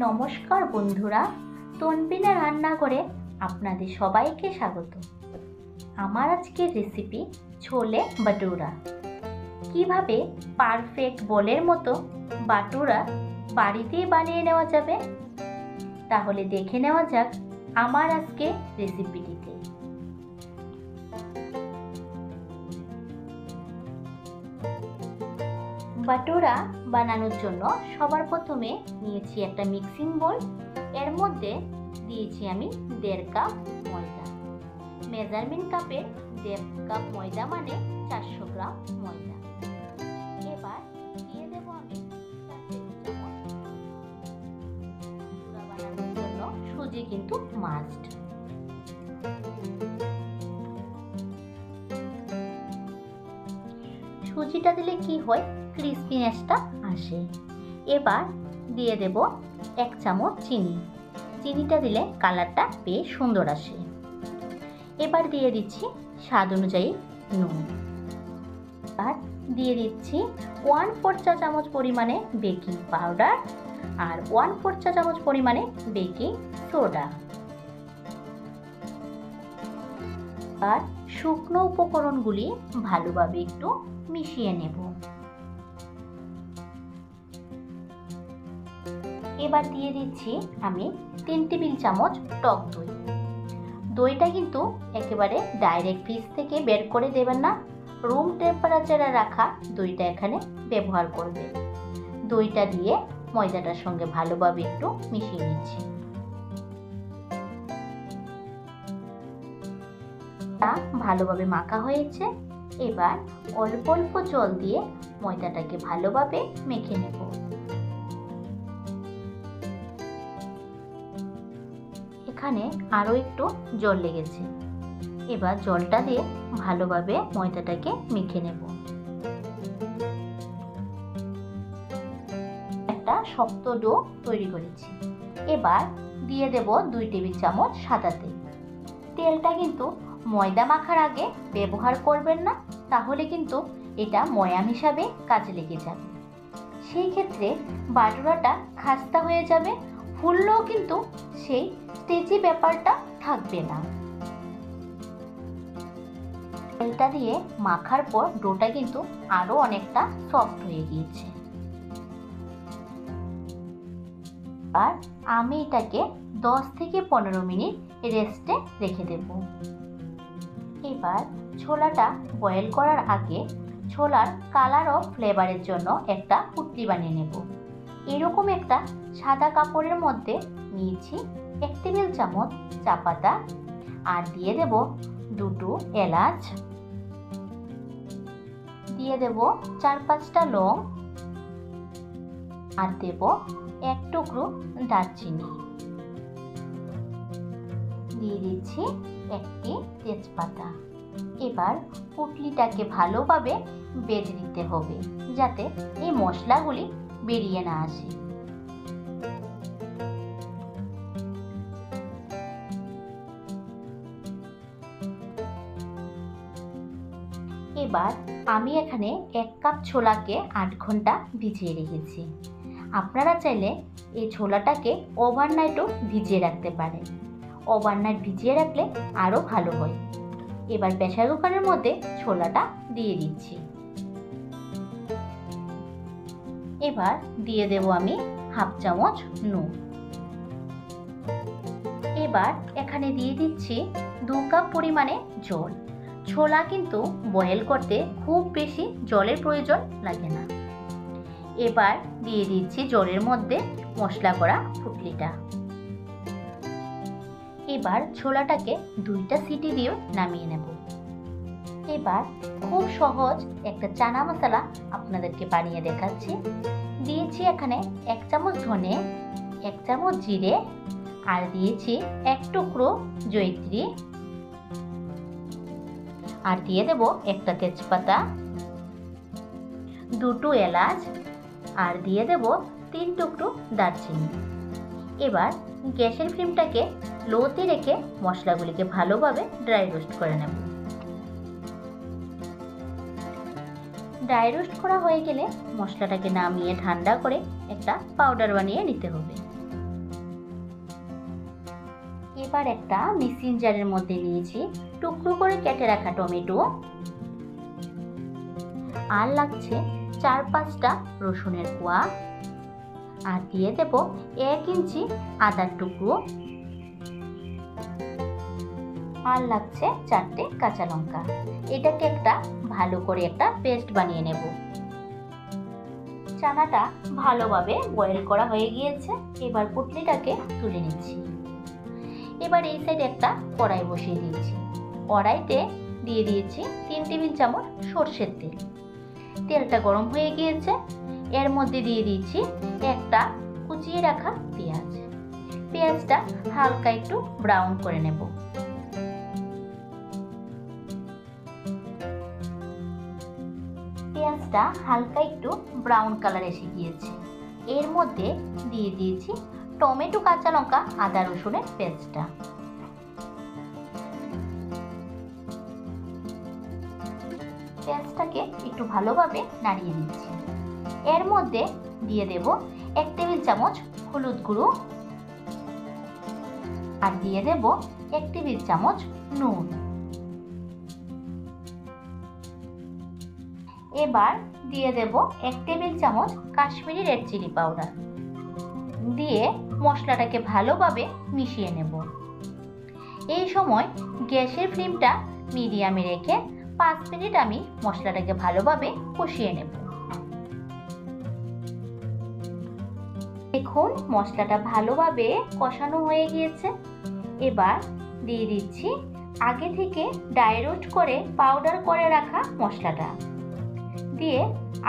নমস্কার বন্ধুরা, তনবিনা রান্নাঘরে আপনাদের সবাইকে স্বাগত। আমার আজকের রেসিপি ছোলে বাটুরা। কিভাবে পারফেক্ট বলের মতো বাটুরা বাড়িতেই বানিয়ে নেওয়া যাবে, তাহলে দেখে নেওয়া যাক আমার আজকে রেসিপিটিতে। বাটুরা বানানোর জন্য সবার প্রথমে নিয়েছি একটা মিক্সিং বোল। এর মধ্যে দিয়েছি আমি 1.5 কাপ ময়দা। মেজারমেন্ট কাপের 1.5 কাপ ময়দা মানে 400 গ্রাম ময়দা। এবার দিয়ে দেবো আমি 4 টেবিল চামচ। বাটুরা বানানোর জন্য সুজি কিন্তু মাস্ট। সুজিটা দিলে কি হয়, ক্রিস্পিনেসটা আসে। এবার দিয়ে দেব 1 চামচ চিনি। চিনিটা দিলে কালারটা বেশ সুন্দর আসে। এবার দিয়ে দিচ্ছি স্বাদ অনুযায়ী নুন। আর দিয়ে দিচ্ছি 1/4 চা চামচ পরিমাণে বেকিং পাউডার আর 1/4 চা চামচ পরিমাণে বেকিং সোডা। আর শুকনো উপকরণগুলি ভালোভাবে একটু মিশিয়ে নেব। এবার দিয়ে দিচ্ছি আমি 3 টেবিল চামচ টক দই। দইটা কিন্তু একেবারে ডাইরেক্ট ফ্রিজ থেকে বের করে দেবেন না, রুম টেম্পারেচারে রাখা দইটা এখানে ব্যবহার করবে। দইটা দিয়ে ময়দাটার সঙ্গে ভালোভাবে একটু মিশিয়ে নিচ্ছি। ভালোভাবে মাখা হয়েছে। এবার অল্প অল্প জল দিয়ে ময়দাটাকে ভালোভাবে মেখে নেব। এখানে আরো একটু জল লেগেছে। এবার জলটা দিয়ে ভালোভাবে ময়দাটাকে মেখে নেব। একটা শক্ত ডো তৈরি করেছি। এবার দিয়ে দেব 2 টেবিল চামচ সাদা তেল। তেলটা কিন্তু ময়দা মাখার আগে ব্যবহার করবেন না, তাহলে কিন্তু এটা ময়াম হিসাবে কাজে লেগে যাবে। সেই ক্ষেত্রে বাটুরাটা খাস্তা হয়ে যাবে, ফুললেও কিন্তু সেই স্টেজি ব্যাপারটা থাকবে না। তেলটা দিয়ে মাখার পর ডোটা কিন্তু আরো অনেকটা সফট হয়ে গিয়েছে। আর আমি এটাকে 10 থেকে 15 মিনিট রেস্টে রেখে দেব। এবার ছোলাটা বয়েল করার আগে ছোলার কালার ও ফ্লেভারের জন্য একটা পুটলি বানিয়ে নেব। এরকম একটা সাদা কাপড়ের মধ্যে নিয়েছি 1 টেবিল চামচ চা পাতা আর দিয়ে দেব 2টো এলাচ, দিয়ে দেব 4-5টা লং আর দেব 1 টুকরো দারচিনি, দিয়ে দিচ্ছি 1টি তেজপাতা। এবার পুটলিটাকে ভালোভাবে বেঁধে দিতে হবে যাতে এই মশলাগুলি বেরিয়ে না আসে। এবার আমি এখানে 1 কাপ ছোলাকে 8 ঘন্টা ভিজিয়ে রেখেছি। আপনারা চাইলে এই ছোলাটাকে ওভারনাইটও ভিজিয়ে রাখতে পারেন। ওভারনাইট ভিজিয়ে রাখলে আরো ভালো হয়। এবার প্রেসার কুকারের মধ্যে ছোলাটা দিয়ে দিচ্ছি। এবার দিয়ে দেব আমি 1/2 চামচ নুন। এবার এখানে দিয়ে দিচ্ছি 2 কাপ পরিমাণে জল। ছোলা কিন্তু বয়েল করতে খুব বেশি জলের প্রয়োজন লাগে না। এবার দিয়ে দিচ্ছি জলের মধ্যে মশলা করা পুটলিটা। এবার ছোলাটাকে 2টা সিটি দিয়ে নামিয়ে নেব। এবার খুব সহজ একটা চানা মশলা আপনাদেরকে বানিয়ে দেখাচ্ছি। দিয়েছি এখানে 1 চামচ ধনে, 1 চামচ জিরে আর দিয়েছি 1 টুকরো জয়িত্রী আর দিয়ে দেব একটা তেজপাতা, 2টো এলাচ আর দিয়ে দেব 3 টুকরো দারচিনি। এবার গ্যাসের ফ্লেমটাকে লোতে রেখে মশলাগুলিকে ভালোভাবে ড্রাই রোস্ট করে নেব। ড্রাই রোস্ট করা হয়ে গেলে মশলাটাকে নামিয়ে ঠান্ডা করে একটা পাউডার বানিয়ে নিতে হবে। এবার একটা মিক্সিং জারের মধ্যে নিয়েছি টুকরো করে কেটে রাখা টমেটো, আর লাগছে 4-5টা রসুনের কোয়া, আর দিয়ে দেব 1 ইঞ্চি আদার টুকরো, আর লাগছে 4টে কাঁচা লঙ্কা। এটাকে একটা ভালো করে একটা পেস্ট বানিয়ে নেব। চানাটা ভালোভাবে বয়েল করা হয়ে গিয়েছে। এবার পুটলিটাকে তুলে নিচ্ছি। এবার এই সাইডে একটা কড়াই বসিয়ে দিয়েছি। কড়াইতে দিয়ে দিয়েছি 3 টেবিল চামচ সরষের তেল। তেলটা গরম হয়ে গিয়েছে। এর মধ্যে দিয়ে দিয়েছি একটা কুচিয়ে রাখা পেঁয়াজ। পেঁয়াজটা হালকা একটু ব্রাউন করে নেব। পেঁয়াজটা হালকা একটু ব্রাউন কালার এসে গিয়েছে। এর মধ্যে দিয়ে দিয়েছি টমেটো, কাঁচা লঙ্কা, আদা রসুনের পেস্টটা। পেঁয়াজটাকে একটু ভালোভাবে নাড়িয়ে দিচ্ছি। এর মধ্যে দিয়ে দেব 1 টেবিল চামচ হলুদ গুঁড়ো, আর দিয়ে দেব 1 টেবিল চামচ নুন। এবার দিয়ে দেব 1 টেবিল চামচ কাশ্মীরি রেড চিলি পাউডার দিয়ে মশলাটাকে ভালোভাবে মিশিয়ে নেব। এই সময় গ্যাসের ফ্লেমটা মিডিয়ামে রেখে 5 মিনিট আমি মশলাটাকে ভালোভাবে কষিয়ে নেব। দেখুন মশলাটা ভালোভাবে কষানো হয়ে গিয়েছে। এবার দিয়ে দিচ্ছি আগে থেকে ড্রাই রোস্ট করে পাউডার করে রাখা মশলাটা দিয়ে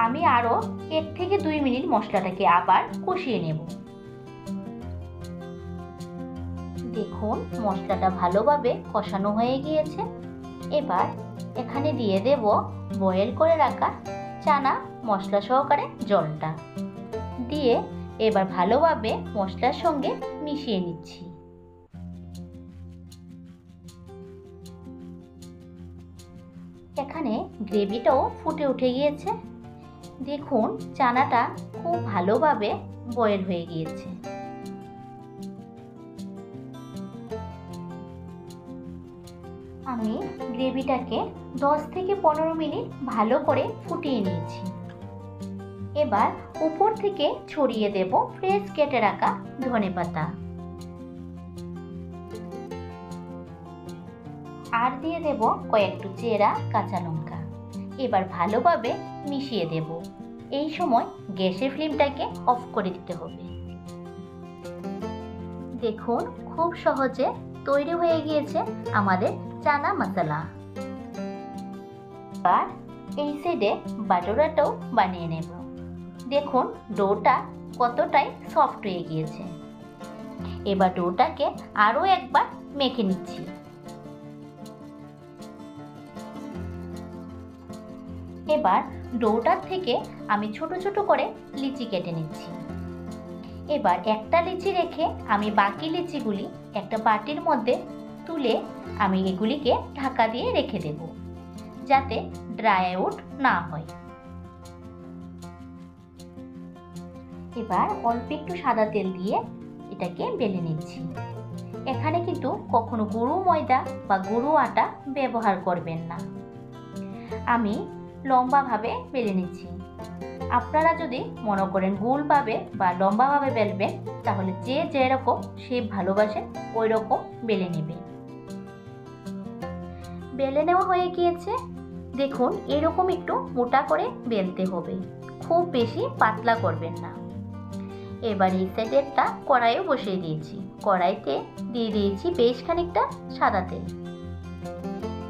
আমি আরো 1 থেকে 2 মিনিট মশলাটাকে আবার কষিয়ে নেব। দেখুন মশলাটা ভালোভাবে কষানো হয়ে গিয়েছে। এবার এখানে দিয়ে দেব বয়েল করে রাখা চানা মশলা সহকারে জলটা দিয়ে এবার ভালোভাবে মশলার সঙ্গে মিশিয়ে নিচ্ছি। এখানে গ্রেভিটাও ফুটে উঠে গিয়েছে। দেখুন চানাটা খুব ভালোভাবে বয়েল হয়ে গিয়েছে। আমি গ্রেভিটাকে 10 থেকে 15 মিনিট ভালো করে ফুটিয়ে নিয়েছি। এবার উপর থেকে ছড়িয়ে দেব ফ্রেশ কেটে রাখা ধনেপাতা, আর দিয়ে দেব কয়েকটু চেরা কাঁচা লঙ্কা। এবার ভালোভাবে মিশিয়ে দেব। এই সময় গ্যাসের ফ্লেমটাকে অফ করে দিতে হবে। দেখুন খুব সহজে তৈরি হয়ে গিয়েছে আমাদের চানা মশলা। এবার এই সাইডে বাটোরাটাও বানিয়ে নেব। দেখুন ডোটা কতটাই সফট হয়ে গিয়েছে। এবার ডোটাকে আরও একবার মেখে নিচ্ছি। এবার ডোটার থেকে আমি ছোট ছোট করে লিচি কেটে নিচ্ছি। এবার একটা লিচি রেখে আমি বাকি লিচিগুলি একটা বাটির মধ্যে তুলে আমি এগুলিকে ঢাকা দিয়ে রেখে দেব যাতে ড্রাই আউট না হয়। এবার অল্প একটু সাদা তেল দিয়ে এটাকে বেলে নিচ্ছি। এখানে কিন্তু কখনো গুঁড়ো ময়দা বা গুঁড়ো আটা ব্যবহার করবেন না। আমি লম্বাভাবে বেলে নিচ্ছি। আপনারা যদি মনে করেন গোলভাবে বা লম্বাভাবে বেলবেন তাহলে যে যেরকম শেপ ভালোবাসেন ওই রকম বেলে নেবেন। বেলে নেওয়া হয়ে গিয়েছে। দেখুন এরকম একটু মোটা করে বেলতে হবে, খুব বেশি পাতলা করবেন না। এবার এই সাইডে একটা কড়াইও বসিয়ে দিয়েছি। কড়াইতে দিয়ে দিয়েছি বেশ খানিকটা সাদা তেল।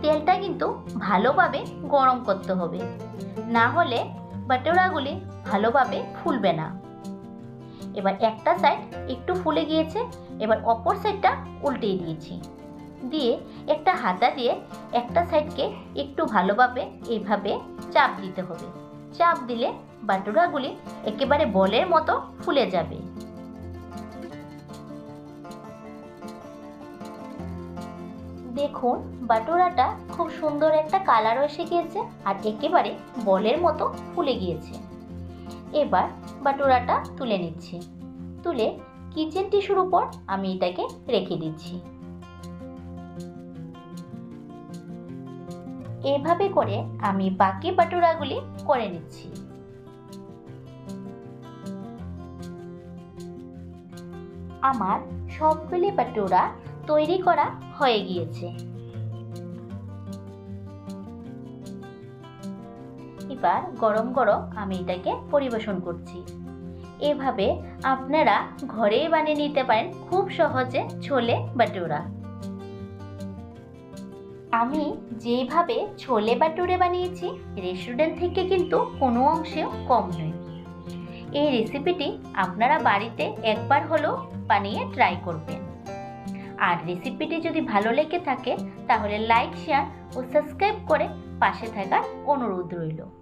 তেলটা কিন্তু ভালোভাবে গরম করতে হবে, না হলে বাটোরাগুলি ভালোভাবে ফুলবে না। এবার একটা সাইড একটু ফুলে গিয়েছে। এবার অপর সাইডটা উল্টিয়ে দিয়েছি। দিয়ে একটা হাতা দিয়ে একটা সাইডকে একটু ভালোভাবে এইভাবে চাপ দিতে হবে। চাপ দিলে বাটোরাগুলি একেবারে বলের মতো ফুলে যাবে। দেখুন বাটোরাটা খুব সুন্দর একটা কালারও এসে গিয়েছে আর একেবারে বলের মতো ফুলে গিয়েছে। এবার বাটোরাটা তুলে নিচ্ছি। তুলে কিচেন টিস্যুর উপর আমি এটাকে রেখে দিচ্ছি। এভাবে করে আমি বাকি বাটুরাগুলি করে নিচ্ছি। আমার সবগুলি বাটুরা তৈরি করা হয়ে গিয়েছে। এবার গরম গরম আমি এটাকে পরিবেশন করছি। এভাবে আপনারা ঘরেই বানিয়ে নিতে পারেন খুব সহজে ছোলে বাটুরা। আমি যেভাবে ছোলে বাটুরে বানিয়েছি রেস্টুরেন্ট থেকে কিন্তু কোনো অংশেও কম নয়। এই রেসিপিটি আপনারা বাড়িতে একবার হলেও বানিয়ে ট্রাই করবেন। আর রেসিপিটি যদি ভালো লেগে থাকে তাহলে লাইক, শেয়ার ও সাবস্ক্রাইব করে পাশে থাকার অনুরোধ রইল।